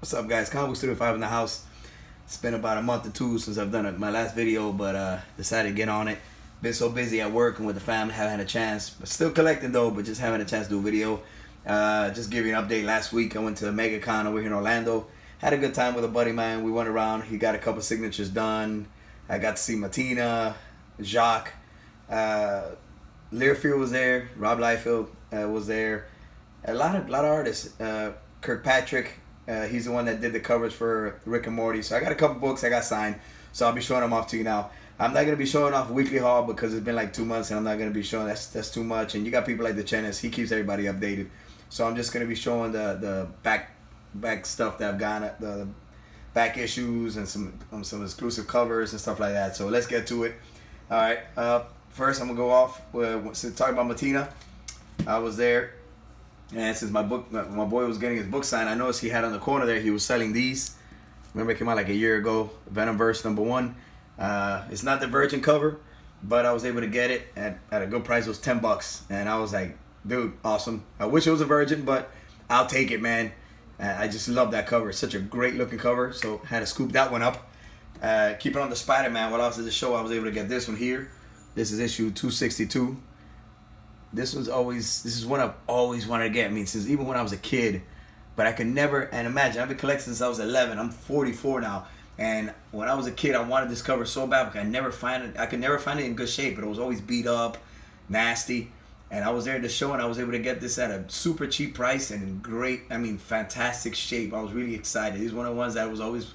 What's up, guys? Comic Book Studio 5 in the house. It's been about a month or two since I've done my last video, but decided to get on it. Been so busy at work and with the family, haven't had a chance. But still collecting though, but just haven't had a chance to do a video. Just give you an update. Last week I went to megacon over here in Orlando. Had a good time with a buddy, man. We went around. He got a couple signatures done. I got to see Martina, Jacques. Learfield was there. Rob Liefeld was there. A lot of artists. Kirkpatrick. He's the one that did the covers for Rick and Morty. So I got a couple books I got signed. So I'll be showing them off to you now. I'm not going to be showing off a weekly haul because it's been like 2 months and I'm not going to be showing. That's too much. And you got people like the Chenis. He keeps everybody updated. So I'm just going to be showing the back stuff that I've got, the back issues and some exclusive covers and stuff like that. So let's get to it. All right. First, I'm going to go off with talking about Martina. I was there. And since my boy was getting his book signed, I noticed he had on the corner there, he was selling these. Remember, it came out like a year ago, Venomverse #1. It's not the Virgin cover, but I was able to get it at a good price. It was $10. And I was like, dude, awesome. I wish it was a Virgin, but I'll take it, man. I just love that cover. It's such a great looking cover, so had to scoop that one up. Keep it on the Spider-Man. While I was at the show, I was able to get this one here. This is issue 262. This is one I've always wanted to get. I mean, since even when I was a kid, but I could never. And imagine, I've been collecting since I was 11. I'm 44 now, and when I was a kid, I wanted this cover so bad because I could never find it in good shape. But it was always beat up, nasty. And I was there at the show, and I was able to get this at a super cheap price and in great, I mean, fantastic shape. I was really excited. He's one of the ones that was always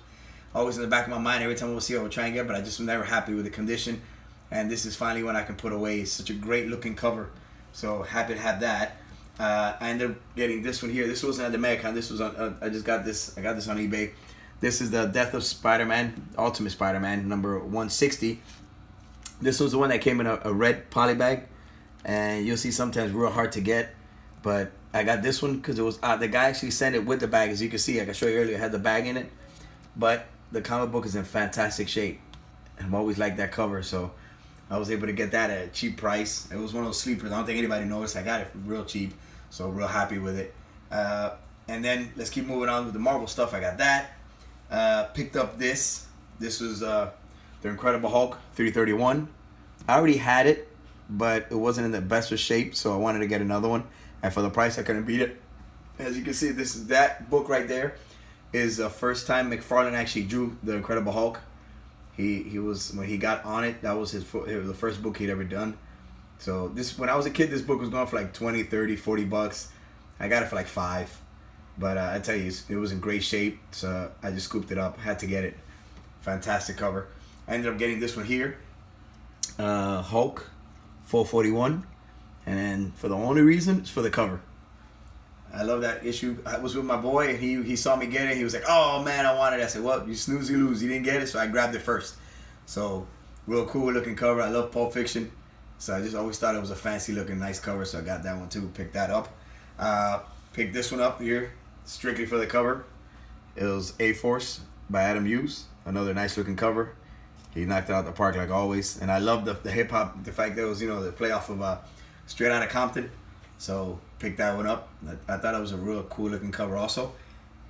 in the back of my mind. Every time I would see it, I would try and get, but I just was never happy with the condition. And this is finally one I can put away. It's such a great looking cover. So happy to have that. I ended up getting this one here. This wasn't at the megacon. This was on. I just got this. I got this on eBay. This is the Death of Spider-Man, Ultimate Spider-Man, number 160. This was the one that came in a red poly bag, and you'll see sometimes real hard to get. But I got this one because it was the guy actually sent it with the bag. As you can see, like I showed you earlier, it had the bag in it. But the comic book is in fantastic shape. I've always liked that cover, so I was able to get that at a cheap price. It was one of those sleepers. I don't think anybody noticed. I got it real cheap, so real happy with it. And then let's keep moving on with the Marvel stuff. I got that. Picked up this. This was the Incredible Hulk 331. I already had it, but it wasn't in the best of shape, so I wanted to get another one. And for the price, I couldn't beat it. As you can see, that book right there is the first time McFarlane actually drew the Incredible Hulk. He was, when he got on it, that was the first book he'd ever done. So when I was a kid, this book was going for like 20, 30, 40 bucks. I got it for like $5. But I tell you, it was in great shape, so I just scooped it up. Had to get it. Fantastic cover. I ended up getting this one here, Hulk 441, and then for the only reason, it's for the cover. I love that issue. I was with my boy, and he saw me get it. He was like, "Oh man, I wanted it." I said, "Well, you snooze, you lose. You didn't get it, so I grabbed it first." So real cool looking cover. I love Pulp Fiction, so I just always thought it was a fancy looking, nice cover. So I got that one too. Picked that up. Picked this one up here strictly for the cover. It was A-Force by Adam Hughes. Another nice looking cover. He knocked it out the park like always. And I love the hip hop. The fact that it was, the play off of Straight Outta Compton. So picked that one up. I thought it was a real cool looking cover also.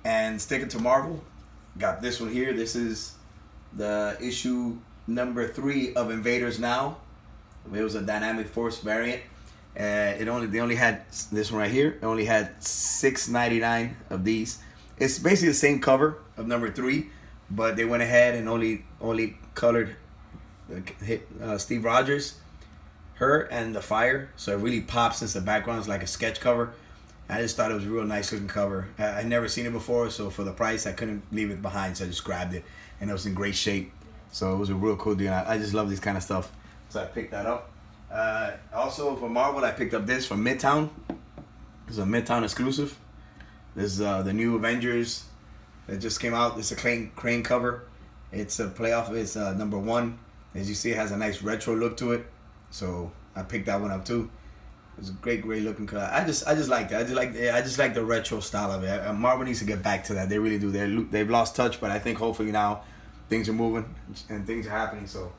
And sticking to Marvel, got this one here. This is the issue number 3 of Invaders Now. It was a Dynamic Force variant. They only had this one right here. It only had 6.99 of these. It's basically the same cover of number 3, but they went ahead and only colored Steve Rogers, her, and the fire, so it really pops since the background is like a sketch cover. I just thought it was a real nice looking cover. I'd never seen it before, so for the price I couldn't leave it behind, so I just grabbed it, and it was in great shape. So it was a real cool deal. I just love this kind of stuff, so I picked that up. Also for Marvel, I picked up this from Midtown. It's a Midtown exclusive. This is the new Avengers that just came out. It's a crane cover. It's a playoff. It's number 1. As you see, it has a nice retro look to it. So I picked that one up too. It's a great looking color. I just like that. I just like the retro style of it. Marvel needs to get back to that. They really do. They've lost touch, but I think hopefully now things are moving and things are happening. So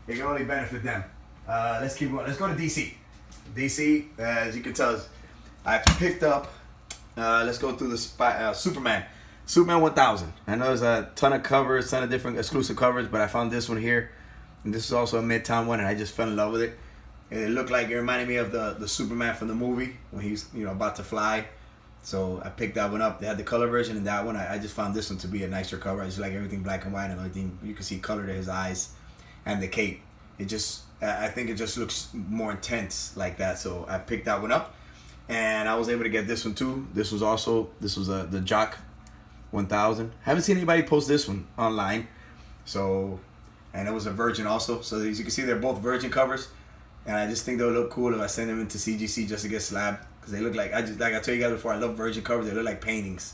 it can only benefit them. Let's keep going. Let's go to DC. DC, as you can tell, I picked up. Let's go through the Superman. Superman 1000. I know there's a ton of covers, ton of different exclusive covers, but I found this one here. And this is also a Midtown one, and I just fell in love with it. And it looked like it reminded me of the Superman from the movie when he's about to fly. So I picked that one up. They had the color version and that one. I just found this one to be a nicer cover. I just like everything black and white and everything. You can see color to his eyes and the cape. I think it just looks more intense like that. So I picked that one up, and I was able to get this one too. This was the Jock 1000. Haven't seen anybody post this one online. So, and it was a Virgin also. So as you can see, they're both Virgin covers, and I just think they'll look cool if I send them into CGC just to get slabbed, because they look like I told you guys before, I love Virgin covers. They look like paintings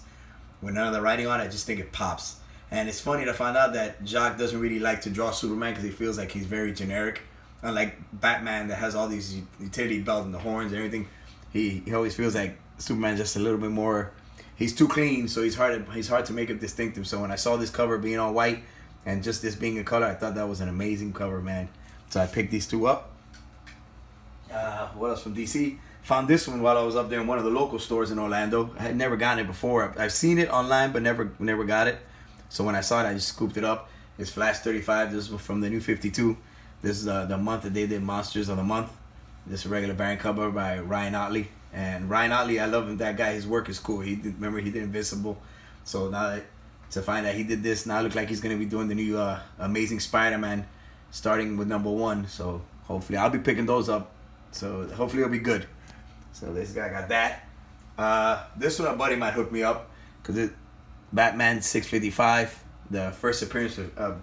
with none of the writing on it. I just think it pops. And it's funny to find out that Jock doesn't really like to draw Superman because he feels like he's very generic. Unlike Batman that has all these utility belts and the horns and everything, he always feels like Superman's just a little bit more. He's too clean, so he's hard to make it distinctive. So when I saw this cover being all white and just this being a color, I thought that was an amazing cover, man. So I picked these two up. What else from DC? Found this one while I was up there in one of the local stores in Orlando. I had never gotten it before. I've seen it online, but never got it. So when I saw it, I just scooped it up. It's Flash 35. This was from the New 52. This is the month that they did Monsters of the Month. This is a regular variant cover by Ryan Otley. And Ryan Otley, I love him. That guy, his work is cool. He did Invincible. So now to find out he did this, now it looks like he's going to be doing the new Amazing Spider-Man starting with #1. So hopefully I'll be picking those up. So hopefully it'll be good. So this guy got that. This one a buddy might hook me up because it Batman 655, the first appearance of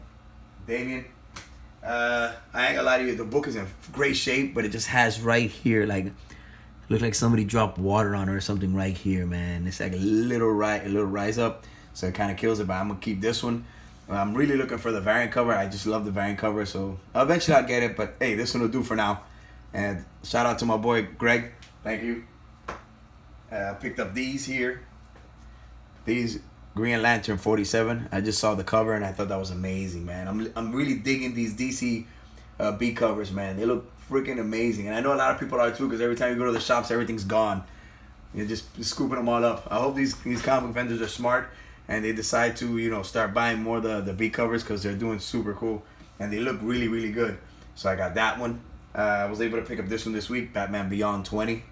Damian. I ain't gonna lie to you, the book is in great shape, but it just has right here, like, look like somebody dropped water on it or something right here, man. It's like a little rise up, so it kind of kills it, but I'm gonna keep this one. I'm really looking for the variant cover. I just love the variant cover, so eventually I'll get it, but hey, this one will do for now. And shout out to my boy Greg, thank you. Picked up these here. These Green Lantern 47. I just saw the cover and I thought that was amazing, man. I'm really digging these DC B covers, man. They look freaking amazing, and I know a lot of people are too, because every time you go to the shops, everything's gone. You're just scooping them all up. I hope these comic vendors are smart and they decide to start buying more of the B covers, because they're doing super cool and they look really, really good. So I got that one. I was able to pick up this one this week, Batman Beyond 20.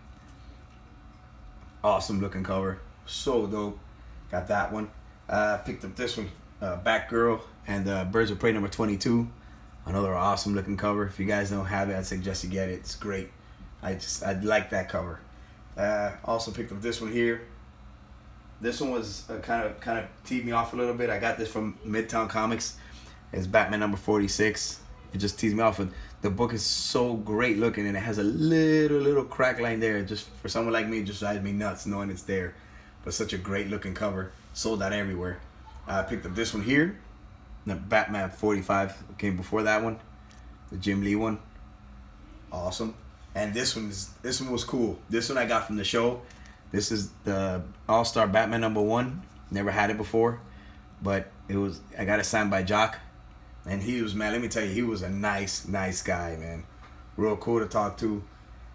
Awesome looking cover, so dope. Got that one. Picked up this one, Batgirl and Birds of Prey #22. Another awesome looking cover. If you guys don't have it, I'd suggest you get it. It's great. I like that cover. Also picked up this one here. This one was kind of teed me off a little bit. I got this from Midtown Comics. It's Batman #46. It just teased me off. And the book is so great looking, and it has a little crack line there. Just for someone like me, it just drives me nuts knowing it's there. But such a great looking cover. Sold out everywhere. I picked up this one here. The Batman 45 came before that one. The Jim Lee one. Awesome. And this one was cool. This one I got from the show. This is the All-Star Batman #1. Never had it before. But I got it signed by Jock. And he was, man, let me tell you, he was a nice guy, man. Real cool to talk to.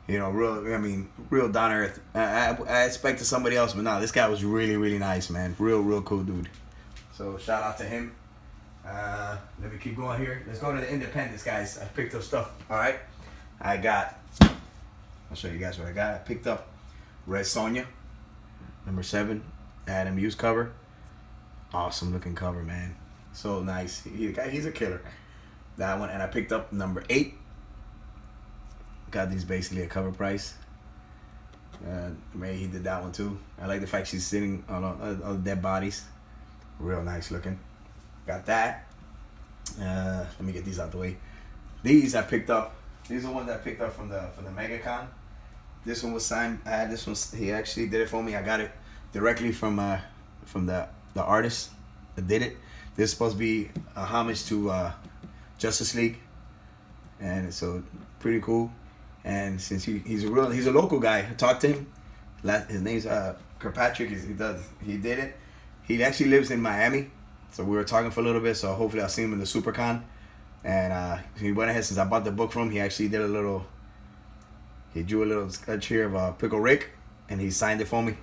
Real down to earth. I expected somebody else, but nah, this guy was really nice, man. Real cool dude. So shout out to him. Let me keep going here. Let's go to the independents, guys. I picked up stuff. All right. I'll show you guys what I got. I picked up Red Sonja, #7, Adam Hughes cover. Awesome looking cover, man. So nice. He's a killer. That one, and I picked up #8. Got these basically at cover price. Maybe he did that one too. I like the fact she's sitting on dead bodies. Real nice looking. Got that. Let me get these out the way. These I picked up. These are ones I picked up from the megacon. This one was signed. I had this one. He actually did it for me. I got it directly from the artist that did it. This is supposed to be a homage to Justice League, and so pretty cool. And since he's a local guy, I talked to him. His name's Kirkpatrick. He did it. He actually lives in Miami, so we were talking for a little bit. So hopefully I'll see him in the SuperCon. And he went ahead, since I bought the book from him. He actually did he drew a little sketch here of Pickle Rick, and he signed it for me.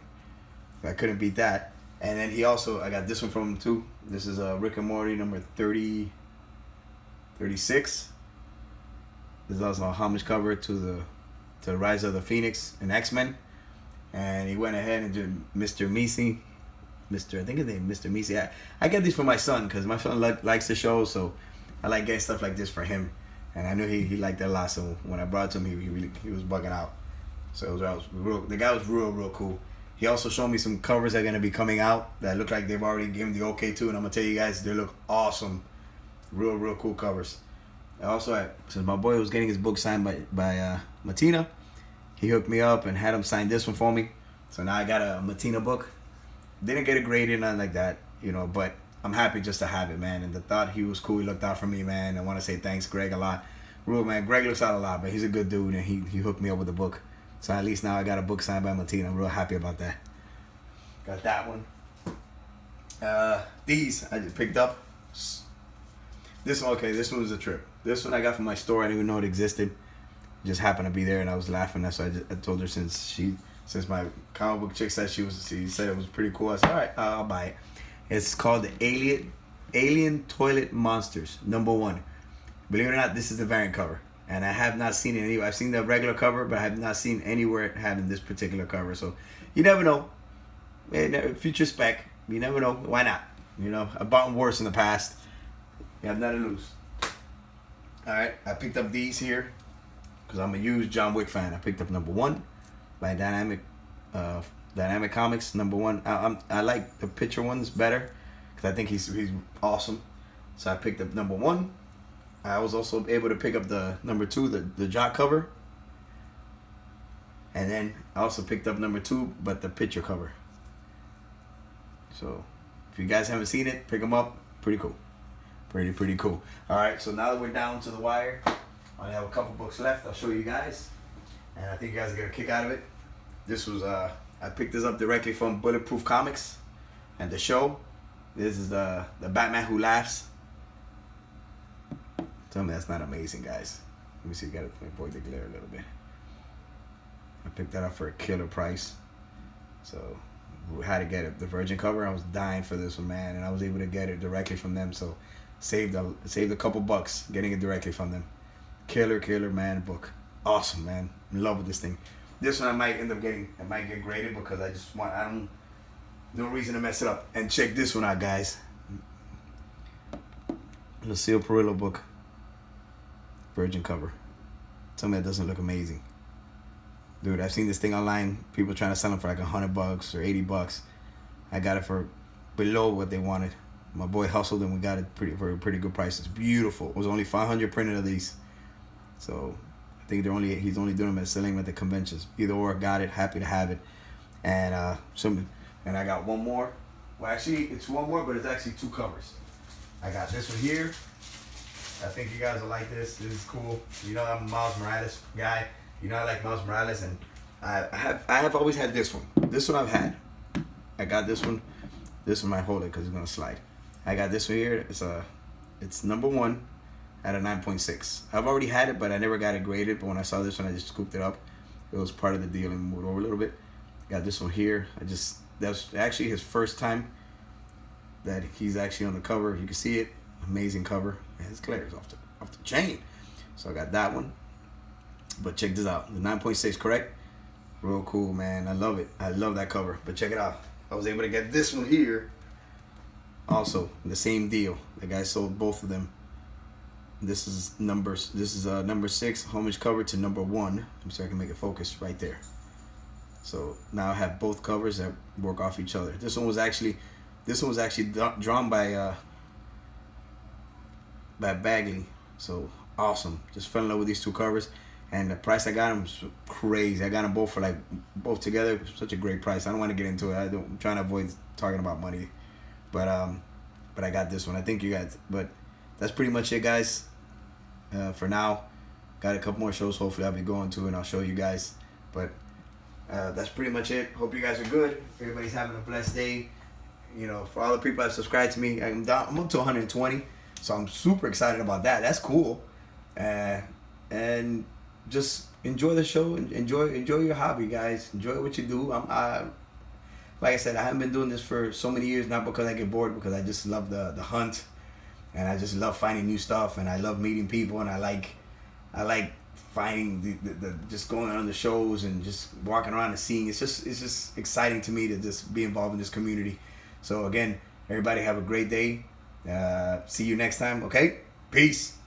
I couldn't beat that. And then he also, I got this one from him too. This is Rick and Morty number 36. This is also a homage cover to the Rise of the Phoenix and X-Men. And he went ahead and did Mr. Meese. I think his name Mr. Meese. I get these for my son because my son likes the show, so I like getting stuff like this for him. And I knew he liked it a lot, so when I brought it to him, he was bugging out. So the guy was real cool. He also showed me some covers that are going to be coming out that look like they've already given the okay to, and I'm going to tell you guys, they look awesome. Real cool covers. I also, since my boy was getting his book signed by Matina, he hooked me up and had him sign this one for me. So now I got a Matina book. Didn't get it graded, nothing like that, but I'm happy just to have it, man. And the thought he was cool, he looked out for me, man. I want to say thanks, Greg, a lot. Real, man, Greg looks out a lot, but he's a good dude, and he hooked me up with the book. So at least now I got a book signed by Matina. I'm real happy about that. Got that one. These I just picked up. This one was a trip. This one I got from my store. I didn't even know it existed. It just happened to be there, and I was laughing. That's why I told her since my comic book chick said she said it was pretty cool. I said, all right, I'll buy it. It's called the Alien Toilet Monsters #1. Believe it or not, this is the variant cover. And I have not seen it anywhere. I've seen the regular cover, but I have not seen anywhere having this particular cover. So you never know. Future spec. You never know. Why not? I've bought worse in the past. You have nothing to lose. Alright, I picked up these here because I'm a huge John Wick fan. I picked up #1 by Dynamic Comics. #1. I like the picture ones better because I think he's awesome. So I picked up #1. I was also able to pick up the #2, the jock cover. And then I also picked up #2, but the picture cover. So if you guys haven't seen it, pick them up. Pretty cool. Pretty cool. Alright, so now that we're down to the wire, I only have a couple books left. I'll show you guys. And I think you guys are going to kick out of it. This was, I picked this up directly from Bulletproof Comics and the show. This is the Batman Who Laughs. Tell me that's not amazing, guys. Let me see, got to avoid the glare a little bit. I picked that up for a killer price. So, how to get it? The Virgin cover, I was dying for this one, man. And I was able to get it directly from them. So, saved a couple bucks getting it directly from them. Killer, man, book. Awesome, man. In love with this thing. This one I might end up getting, I might get graded because no reason to mess it up. And check this one out, guys. Lucille Perillo book. Virgin cover. Tell me that doesn't look amazing. Dude, I've seen this thing online. People trying to sell them for like $100 or $80. I got it for below what they wanted. My boy hustled and we got it for a pretty good price. It's beautiful. It was only 500 printed of these. So I think he's only doing them and selling them at the conventions. Either or, got it. Happy to have it. And and I got one more. Well, actually, it's one more, but it's actually 2 covers. I got this one here. I think you guys will like this. This is cool. I'm a Miles Morales guy. I like Miles Morales, and I have always had this one. This one I've had. I got this one. This one might hold it because it's gonna slide. I got this one here. It's #1 at a 9.6. I've already had it, but I never got it graded. But when I saw this one, I just scooped it up. It was part of the deal and moved over a little bit. Got this one here. That's actually his first time that he's actually on the cover. You can see it. Amazing cover. And his glare is off the chain. So I got that one. But check this out. The 9.6, correct? Real cool, man. I love it. I love that cover. But check it out. I was able to get this one here. Also, the same deal. The guy sold both of them. This is number 6 homage cover to #1. So I can make it focus right there. So now I have both covers that work off each other. This one was actually drawn by Bagley. So awesome. Just fell in love with these 2 covers. And the price I got them was crazy. I got them both for both together. Such a great price. I don't want to get into it. I'm trying to avoid talking about money. But I got this one. I think you guys. But that's pretty much it, guys. For now, got a couple more shows. Hopefully, I'll be going to, and I'll show you guys. But that's pretty much it. Hope you guys are good. Everybody's having a blessed day. For all the people that subscribed to me, I'm up to 120. So I'm super excited about that. That's cool. And just enjoy the show. Enjoy your hobby, guys. Enjoy what you do. like I said, I haven't been doing this for so many years, not because I get bored, because I just love the hunt, and I just love finding new stuff, and I love meeting people, and I like finding the just going on the shows and just walking around and seeing. It's just exciting to me to just be involved in this community. So again, everybody have a great day. See you next time. Okay, peace.